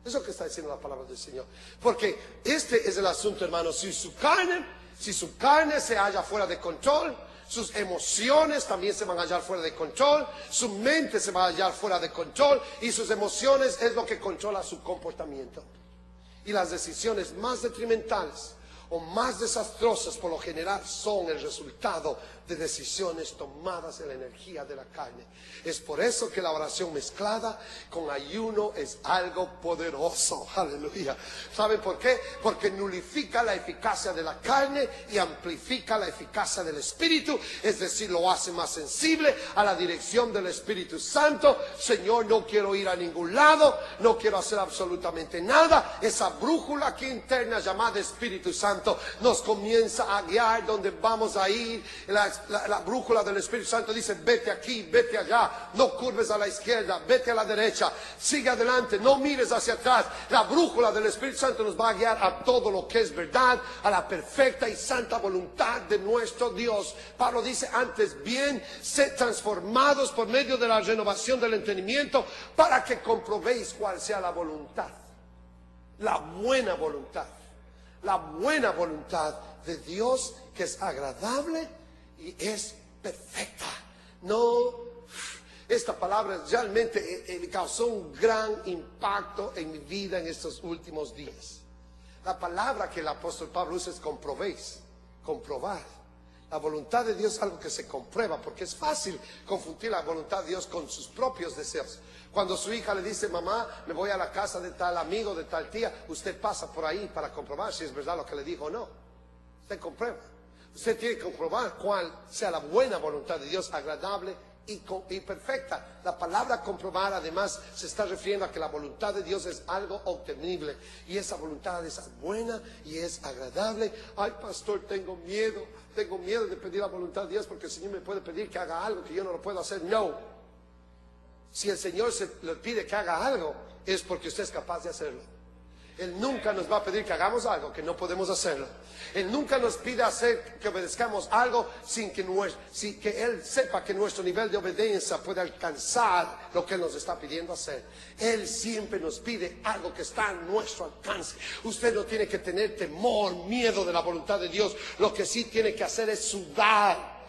Eso es lo que está diciendo la palabra del Señor. Porque este es el asunto, hermanos. Si su carne se halla fuera de control, sus emociones también se van a hallar fuera de control, su mente se va a hallar fuera de control, y sus emociones es lo que controla su comportamiento. Y las decisiones más detrimentales o más desastrosas por lo general son el resultado de decisiones tomadas en la energía de la carne. Es por eso que la oración mezclada con ayuno es algo poderoso. Aleluya. ¿Saben por qué? Porque nulifica la eficacia de la carne y amplifica la eficacia del Espíritu. Es decir, lo hace más sensible a la dirección del Espíritu Santo. Señor, no quiero ir a ningún lado, no quiero hacer absolutamente nada. Esa brújula aquí interna llamada Espíritu Santo nos comienza a guiar donde vamos a ir. La brújula del Espíritu Santo dice, vete aquí, vete allá, no curves a la izquierda, vete a la derecha, sigue adelante, no mires hacia atrás. La brújula del Espíritu Santo nos va a guiar a todo lo que es verdad, a la perfecta y santa voluntad de nuestro Dios. Pablo dice, antes bien, sed transformados por medio de la renovación del entendimiento, para que comprobéis cuál sea la voluntad, la buena voluntad de Dios, que es agradable y es perfecta. No, esta palabra realmente causó un gran impacto en mi vida en estos últimos días. La palabra que el apóstol Pablo usa es comprobéis, comprobar. La voluntad de Dios es algo que se comprueba, porque es fácil confundir la voluntad de Dios con sus propios deseos. Cuando su hija le dice, mamá, me voy a la casa de tal amigo, de tal tía, usted pasa por ahí para comprobar si es verdad lo que le dijo o no. Usted comprueba. Usted tiene que comprobar cuál sea la buena voluntad de Dios, agradable y perfecta. La palabra comprobar además se está refiriendo a que la voluntad de Dios es algo obtenible, y esa voluntad es buena y es agradable. Ay, pastor, tengo miedo de pedir la voluntad de Dios, porque el Señor me puede pedir que haga algo que yo no lo puedo hacer. No. Si el Señor le pide que haga algo, es porque usted es capaz de hacerlo. Él nunca nos va a pedir que hagamos algo que no podemos hacerlo. Él nunca nos pide que obedezcamos algo sin que Él sepa que nuestro nivel de obediencia puede alcanzar lo que Él nos está pidiendo hacer. Él siempre nos pide algo que está a nuestro alcance. Usted no tiene que tener temor, miedo de la voluntad de Dios. Lo que sí tiene que hacer es sudar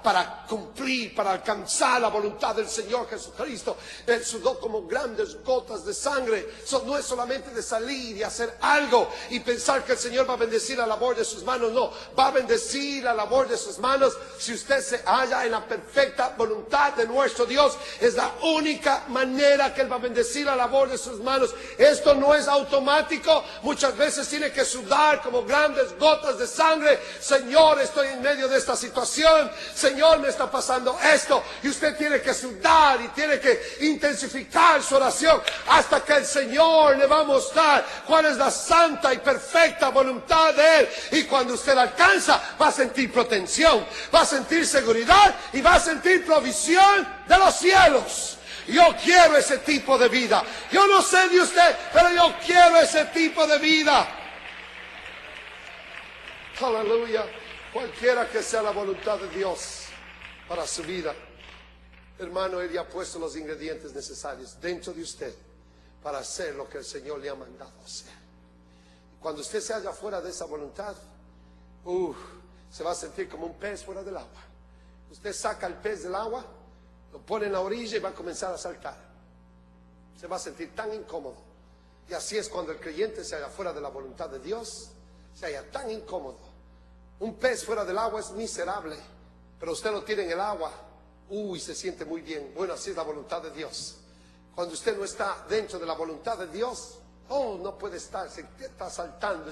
para cumplir, para alcanzar la voluntad del Señor Jesucristo. Él sudó como grandes gotas de sangre. No es solamente de salir y hacer algo y pensar que el Señor va a bendecir la labor de sus manos. No, va a bendecir la labor de sus manos si usted se halla en la perfecta voluntad de nuestro Dios. Es la única manera que Él va a bendecir la labor de sus manos. Esto no es automático. Muchas veces tiene que sudar como grandes gotas de sangre. Señor, estoy en medio de esta situación. Señor, me está pasando esto, y usted tiene que sudar y tiene que intensificar su oración hasta que el Señor le va a mostrar cuál es la santa y perfecta voluntad de Él. Y cuando usted la alcanza, va a sentir protección, va a sentir seguridad y va a sentir provisión de los cielos. Yo quiero ese tipo de vida. Yo no sé de usted, pero yo quiero ese tipo de vida. Aleluya. Cualquiera que sea la voluntad de Dios para su vida, hermano, Él ya ha puesto los ingredientes necesarios dentro de usted para hacer lo que el Señor le ha mandado hacer. Cuando usted se halla fuera de esa voluntad, se va a sentir como un pez fuera del agua. Usted saca el pez del agua, lo pone en la orilla y va a comenzar a saltar. Se va a sentir tan incómodo. Y así es cuando el creyente se halla fuera de la voluntad de Dios, se halla tan incómodo. Un pez fuera del agua es miserable, pero usted lo tiene en el agua, se siente muy bien. Bueno, así es la voluntad de Dios. Cuando usted no está dentro de la voluntad de Dios, no puede estar, se está saltando,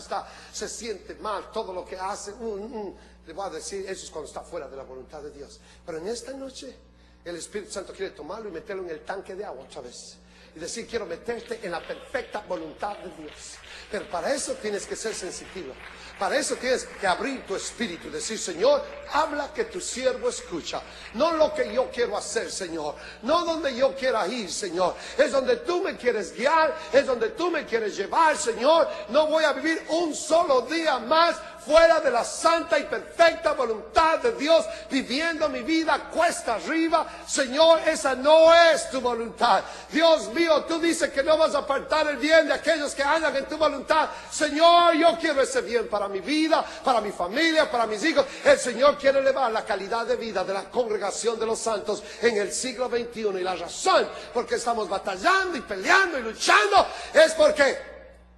se siente mal, todo lo que hace, le voy a decir, eso es cuando está fuera de la voluntad de Dios. Pero en esta noche, el Espíritu Santo quiere tomarlo y meterlo en el tanque de agua otra vez. Y decir, quiero meterte en la perfecta voluntad de Dios. Pero para eso tienes que ser sensitivo. Para eso tienes que abrir tu espíritu y decir, Señor, habla que tu siervo escucha. No lo que yo quiero hacer, Señor. No donde yo quiera ir, Señor. Es donde tú me quieres guiar. Es donde tú me quieres llevar, Señor. No voy a vivir un solo día más fuera de la santa y perfecta voluntad de Dios, viviendo mi vida cuesta arriba. Señor, esa no es tu voluntad. Dios mío, tú dices que no vas a apartar el bien de aquellos que andan en tu voluntad. Señor, yo quiero ese bien para mi vida, para mi familia, para mis hijos. El Señor quiere elevar la calidad de vida de la congregación de los santos en el siglo XXI, y la razón por qué estamos batallando y peleando y luchando es porque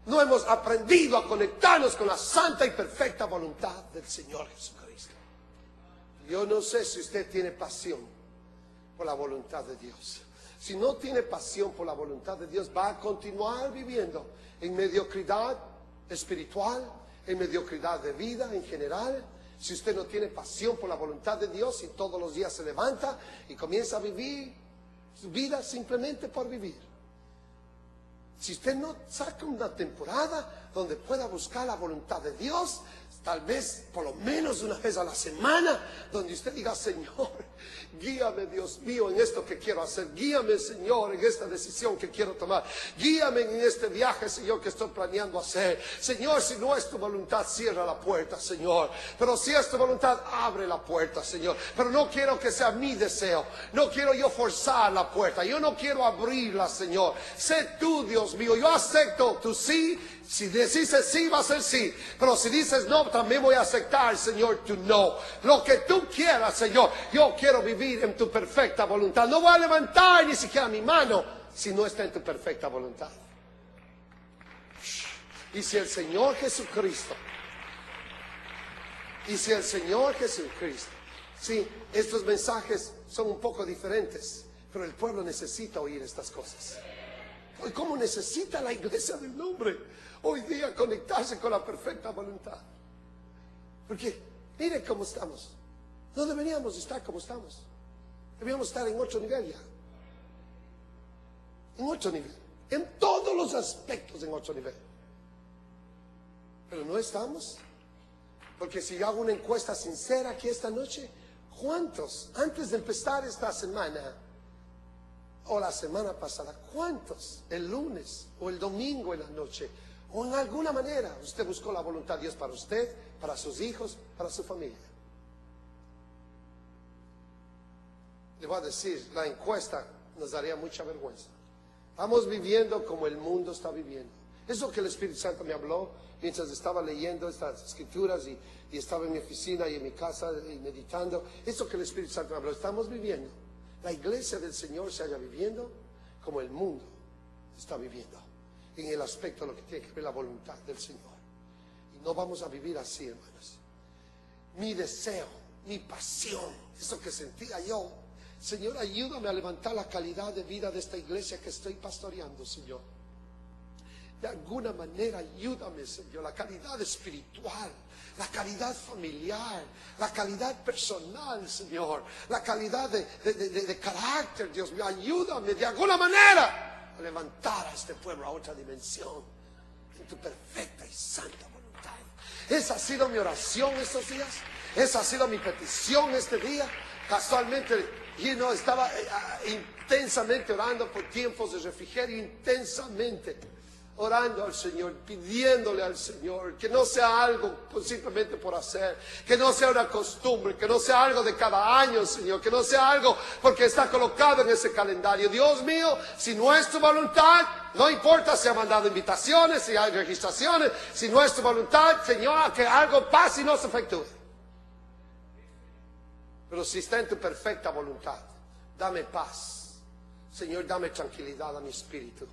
no hemos aprendido a conectarnos con la santa y perfecta voluntad del Señor Jesucristo. Yo no sé si usted tiene pasión por la voluntad de Dios. Si no tiene pasión por la voluntad de Dios, va a continuar viviendo en mediocridad espiritual, en mediocridad de vida en general. Si usted no tiene pasión por la voluntad de Dios y todos los días se levanta y comienza a vivir su vida simplemente por vivir. Si usted no saca una temporada donde pueda buscar la voluntad de Dios, tal vez por lo menos una vez a la semana, donde usted diga, Señor, guíame, Dios mío, en esto que quiero hacer. Guíame, Señor, en esta decisión que quiero tomar. Guíame en este viaje, Señor, que estoy planeando hacer. Señor, si no es tu voluntad, cierra la puerta, Señor. Pero si es tu voluntad, abre la puerta, Señor. Pero no quiero que sea mi deseo. No quiero yo forzar la puerta. Yo no quiero abrirla, Señor. Sé tú, Dios mío. Yo acepto tu sí. Si dices sí, va a ser sí. Pero si dices no, también voy a aceptar, Señor, tu no. Lo que tú quieras, Señor. Yo quiero vivir en tu perfecta voluntad. No voy a levantar ni siquiera mi mano si no está en tu perfecta voluntad. Y si el Señor Jesucristo Y si el Señor Jesucristo, sí, estos mensajes son un poco diferentes, pero el pueblo necesita oír estas cosas. ¿Y cómo necesita la iglesia del nombre hoy día conectarse con la perfecta voluntad? Porque mire cómo estamos. No deberíamos estar como estamos. Deberíamos estar en otro nivel ya. En otro nivel. En todos los aspectos en otro nivel. Pero no estamos. Porque si yo hago una encuesta sincera aquí esta noche, ¿cuántos, antes de empezar esta semana o la semana pasada, cuántos el lunes o el domingo en la noche o en alguna manera usted buscó la voluntad de Dios para usted, para sus hijos, para su familia? Le voy a decir, la encuesta nos daría mucha vergüenza. Estamos viviendo como el mundo está viviendo. Eso que el Espíritu Santo me habló mientras estaba leyendo estas escrituras y estaba en mi oficina y en mi casa y meditando. Eso que el Espíritu Santo me habló, estamos viviendo. La iglesia del Señor se halla viviendo como el mundo está viviendo. En el aspecto de lo que tiene que ver la voluntad del Señor. Y no vamos a vivir así, hermanos. Mi deseo, mi pasión, eso que sentía yo. Señor, ayúdame a levantar la calidad de vida de esta iglesia que estoy pastoreando, Señor. De alguna manera ayúdame, Señor, la calidad espiritual, la calidad familiar, la calidad personal, Señor, la calidad de carácter, Dios mío, ayúdame de alguna manera a levantar a este pueblo a otra dimensión, en tu perfecta y santa voluntad. Esa ha sido mi oración estos días, esa ha sido mi petición este día. Casualmente, estaba intensamente orando por tiempos de refrigerio, intensamente orando al Señor, pidiéndole al Señor que no sea algo simplemente por hacer, que no sea una costumbre, que no sea algo de cada año, Señor, que no sea algo porque está colocado en ese calendario. Dios mío, si no es tu voluntad, no importa si ha mandado invitaciones, si hay registraciones, si no es tu voluntad, Señor, que algo pase y no se efectúe. Pero si está en tu perfecta voluntad, dame paz, Señor, dame tranquilidad a mi espíritu.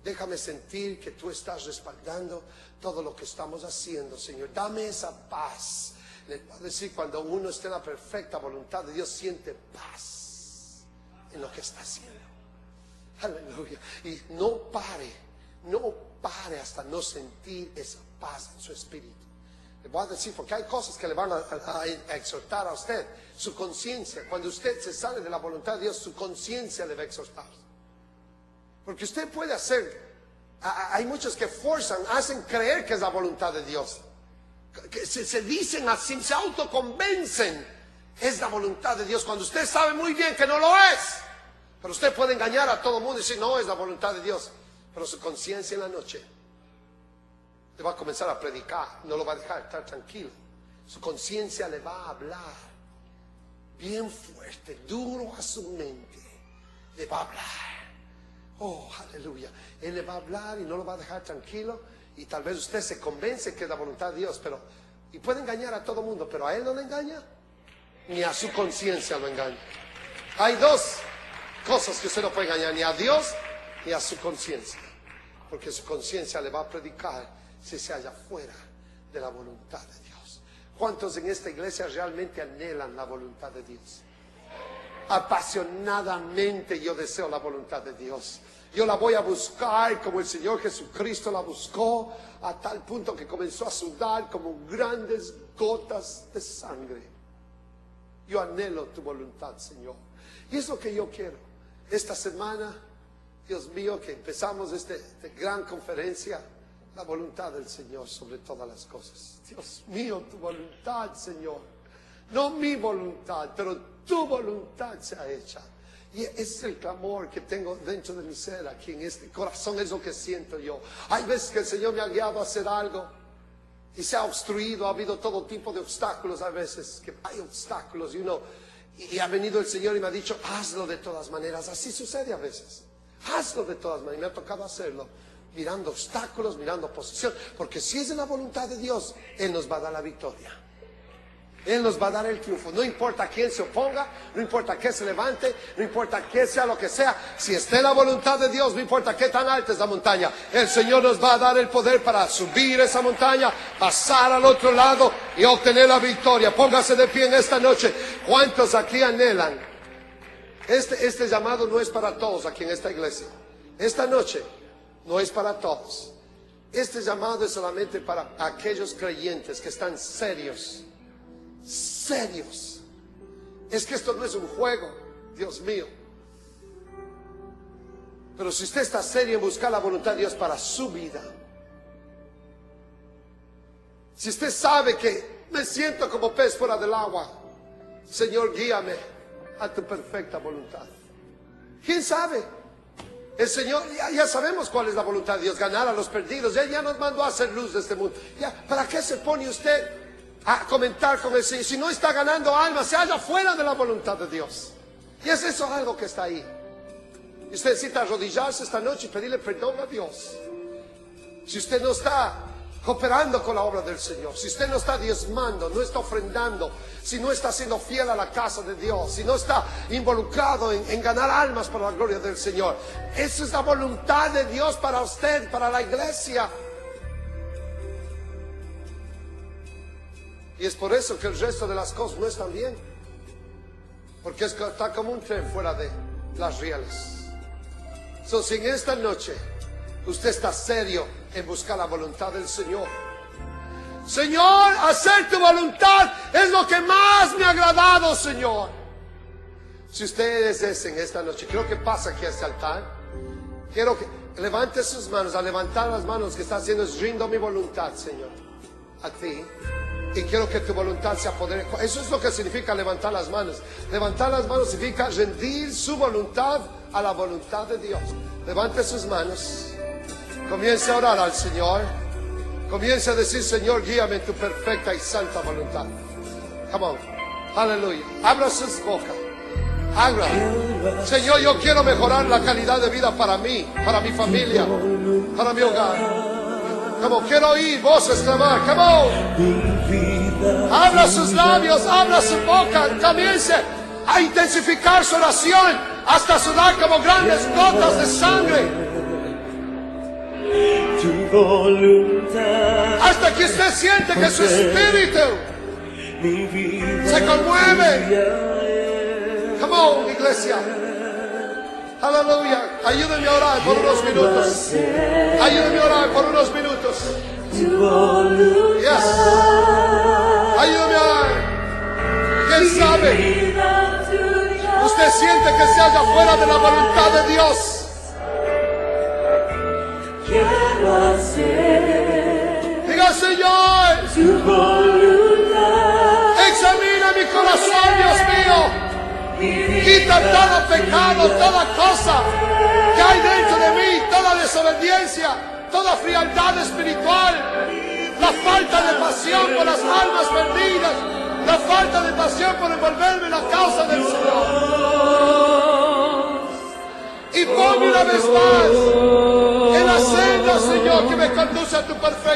Déjame sentir que tú estás respaldando todo lo que estamos haciendo, Señor. Dame esa paz. Les voy a decir, cuando uno está en la perfecta voluntad de Dios, siente paz en lo que está haciendo. Aleluya. Y no pare hasta no sentir esa paz en su espíritu. Le voy a decir, porque hay cosas que le van a exhortar a usted. Su conciencia, cuando usted se sale de la voluntad de Dios, su conciencia le va a exhortar. Porque usted puede hacer, hay muchos que hacen creer que es la voluntad de Dios. Que se dicen así, se autoconvencen, es la voluntad de Dios, cuando usted sabe muy bien que no lo es. Pero usted puede engañar a todo el mundo y decir, no, es la voluntad de Dios. Pero su conciencia en la noche le va a comenzar a predicar, no lo va a dejar estar tranquilo. Su conciencia le va a hablar bien fuerte, duro a su mente. Le va a hablar. Oh, aleluya. Él le va a hablar y no lo va a dejar tranquilo. Y tal vez usted se convence que es la voluntad de Dios, y puede engañar a todo el mundo, pero a él no le engaña, ni a su conciencia lo engaña. Hay dos cosas que usted no puede engañar, ni a Dios ni a su conciencia, porque su conciencia le va a predicar si se halla fuera de la voluntad de Dios. ¿Cuántos en esta iglesia realmente anhelan la voluntad de Dios? Apasionadamente yo deseo la voluntad de Dios. Yo la voy a buscar como el Señor Jesucristo la buscó, a tal punto que comenzó a sudar como grandes gotas de sangre. Yo anhelo tu voluntad, Señor. Y es lo que yo quiero. Esta semana, Dios mío, que empezamos esta gran conferencia, la voluntad del Señor sobre todas las cosas. Dios mío, tu voluntad, Señor. No mi voluntad, pero tu voluntad sea hecha. Y es el clamor que tengo dentro de mi ser, aquí en este corazón, es lo que siento yo. Hay veces que el Señor me ha guiado a hacer algo y se ha obstruido, ha habido todo tipo de obstáculos. A veces que hay obstáculos y ha venido el Señor y me ha dicho, hazlo de todas maneras. Así sucede a veces. Hazlo de todas maneras. Y me ha tocado hacerlo, mirando obstáculos, mirando oposición, porque si es en la voluntad de Dios, Él nos va a dar la victoria. Él nos va a dar el triunfo. No importa quién se oponga, no importa qué se levante, no importa qué sea lo que sea. Si esté la voluntad de Dios, no importa qué tan alta es la montaña, el Señor nos va a dar el poder para subir esa montaña, pasar al otro lado y obtener la victoria. Póngase de pie en esta noche. ¿Cuántos aquí anhelan? Este llamado no es para todos aquí en esta iglesia. Esta noche no es para todos. Este llamado es solamente para aquellos creyentes que están serios. Serios. Es que esto no es un juego, Dios mío. Pero si usted está serio en buscar la voluntad de Dios para su vida, si usted sabe que me siento como pez fuera del agua, Señor, guíame a tu perfecta voluntad. ¿Quién sabe? El Señor, ya sabemos cuál es la voluntad de Dios, ganar a los perdidos. Él ya nos mandó a hacer luz de este mundo. ¿Para qué se pone usted a comentar con el Señor? Si no está ganando almas, se halla fuera de la voluntad de Dios. Y es eso algo que está ahí. Y usted necesita arrodillarse esta noche y pedirle perdón a Dios. Si usted no está cooperando con la obra del Señor, si usted no está diezmando, no está ofrendando, si no está siendo fiel a la casa de Dios, si no está involucrado en ganar almas para la gloria del Señor, esa es la voluntad de Dios para usted, para la iglesia. Y es por eso que el resto de las cosas no están bien, porque está como un tren fuera de las rieles. Si en esta noche usted está serio en buscar la voluntad del Señor, Señor, hacer tu voluntad es lo que más me ha agradado, Señor. Si usted es ese en esta noche, quiero que pase aquí a este altar. Quiero que levante sus manos. Al levantar las manos, que está haciendo es: rindo mi voluntad, Señor, a ti. Y quiero que tu voluntad se apodere. Eso es lo que significa levantar las manos. Levantar las manos significa rendir su voluntad a la voluntad de Dios. Levante sus manos. Comience a orar al Señor. Comience a decir: Señor, guíame en tu perfecta y santa voluntad. Come on. Aleluya. Abra sus bocas. Abra. Señor, yo quiero mejorar la calidad de vida para mí, para mi familia, para mi hogar. Como quiero oír voces clamar. Come on. Abra sus labios, abra su boca. Comience a intensificar su oración hasta sudar como grandes gotas de sangre. Hasta que usted siente que su espíritu se conmueve. Come on, iglesia. Aleluya. Ayúdenme a orar por unos minutos. Ayúdenme a orar por unos minutos. Yes. Ayúdenme a orar. ¿Quién sabe? Usted siente que se halla fuera de la voluntad de Dios. Diga: Señor, examina mi corazón, Dios mío. Quita todo pecado, toda cosa que hay dentro de mí, toda desobediencia, toda frialdad espiritual, la falta de pasión por las almas perdidas, la falta de pasión por envolverme en la causa del Señor. Y ponme una vez más en la senda, Señor, que me conduce a tu perfecta